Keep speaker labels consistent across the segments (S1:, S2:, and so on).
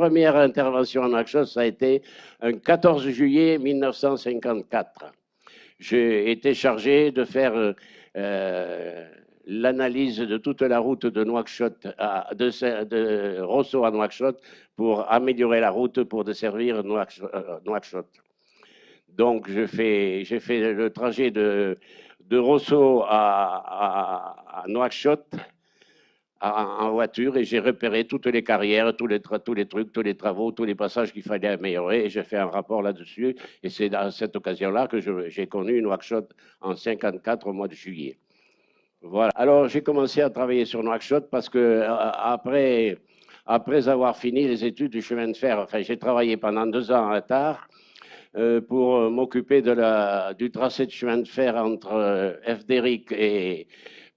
S1: première intervention à Nouakchott, ça a été un 14 juillet 1954. J'ai été chargé de faire l'analyse de toute la route de Nouakchott, de Rosso à Nouakchott, pour améliorer la route pour desservir Nouakchott. Donc, j'ai fait le trajet de Rosso à Nouakchott en voiture et j'ai repéré toutes les carrières, tous les trucs, tous les travaux, tous les passages qu'il fallait améliorer et j'ai fait un rapport là-dessus. Et c'est dans cette occasion-là que j'ai connu Nouakchott en 54 au mois de juillet. Voilà. Alors, j'ai commencé à travailler sur Nouakchott parce que après avoir fini les études du chemin de fer, enfin, j'ai travaillé pendant 2 ans à Tarbes pour m'occuper du tracé de chemin de fer entre FDRIC et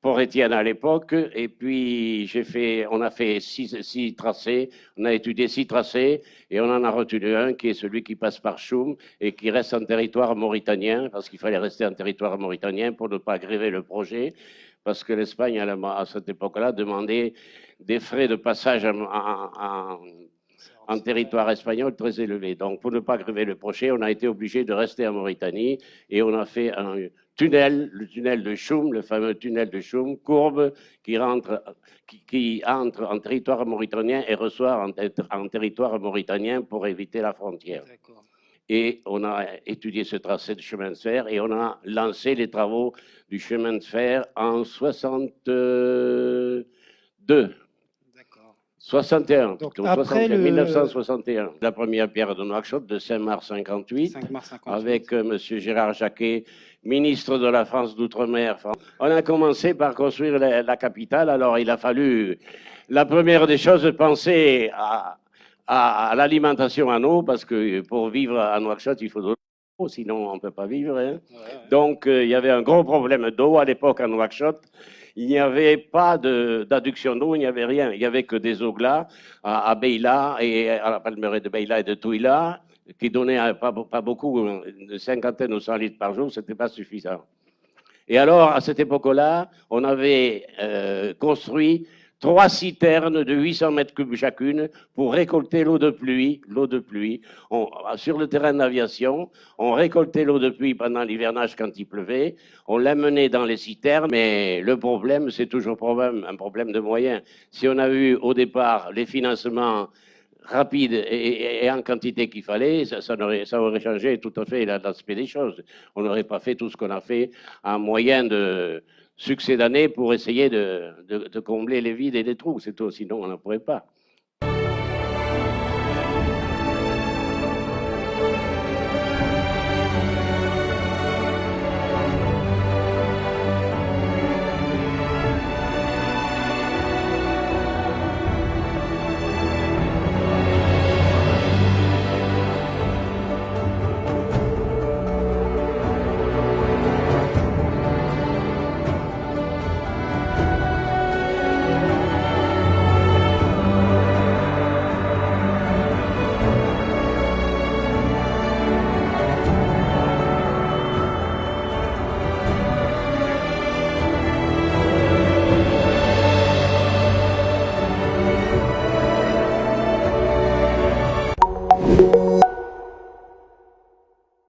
S1: Port-Étienne à l'époque. Et puis, on a fait 6 tracés, on a étudié 6 tracés et on en a retenu un qui est celui qui passe par Choum et qui reste en territoire mauritanien parce qu'il fallait rester en territoire mauritanien pour ne pas gréver le projet. Parce que l'Espagne, à cette époque-là, demandait des frais de passage en territoire espagnol très élevé. Donc, pour ne pas grever le projet, on a été obligé de rester en Mauritanie et on a fait un tunnel, le tunnel de Choum, le fameux tunnel de Choum, courbe, qui entre en territoire mauritanien et ressort en territoire mauritanien pour éviter la frontière. Et on a étudié ce tracé de chemin de fer et on a lancé les travaux du chemin de fer en 62. 61, donc après 1961. La première pierre de Nouakchott de 5 mars 58, avec M. Gérard Jacquet, ministre de la France d'Outre-mer. On a commencé par construire la capitale. Alors, il a fallu, la première des choses, penser à l'alimentation en eau, parce que pour vivre à Nouakchott, il faut de l'eau, sinon on ne peut pas vivre. Hein. Donc, il y avait un gros problème d'eau à l'époque à Nouakchott. Il n'y avait pas d'adduction d'eau, il n'y avait rien. Il n'y avait que des eaux-glas à Beila et à la palmeraie de Beila et de Touila, qui donnaient pas beaucoup, une cinquantaine ou 100 litres par jour, ce n'était pas suffisant. Et alors, à cette époque-là, on avait construit 3 citernes de 800 mètres cubes chacune pour récolter l'eau de pluie. Sur le terrain d'aviation, on récoltait l'eau de pluie pendant l'hivernage quand il pleuvait. On l'amenait dans les citernes, mais le problème, c'est toujours un problème de moyens. Si on a eu au départ les financements rapides et en quantité qu'il fallait, ça aurait changé tout à fait l'aspect des choses. On n'aurait pas fait tout ce qu'on a fait en moyen de succès d'année pour essayer de combler les vides et les trous, c'est tout, sinon on n'en pourrait pas.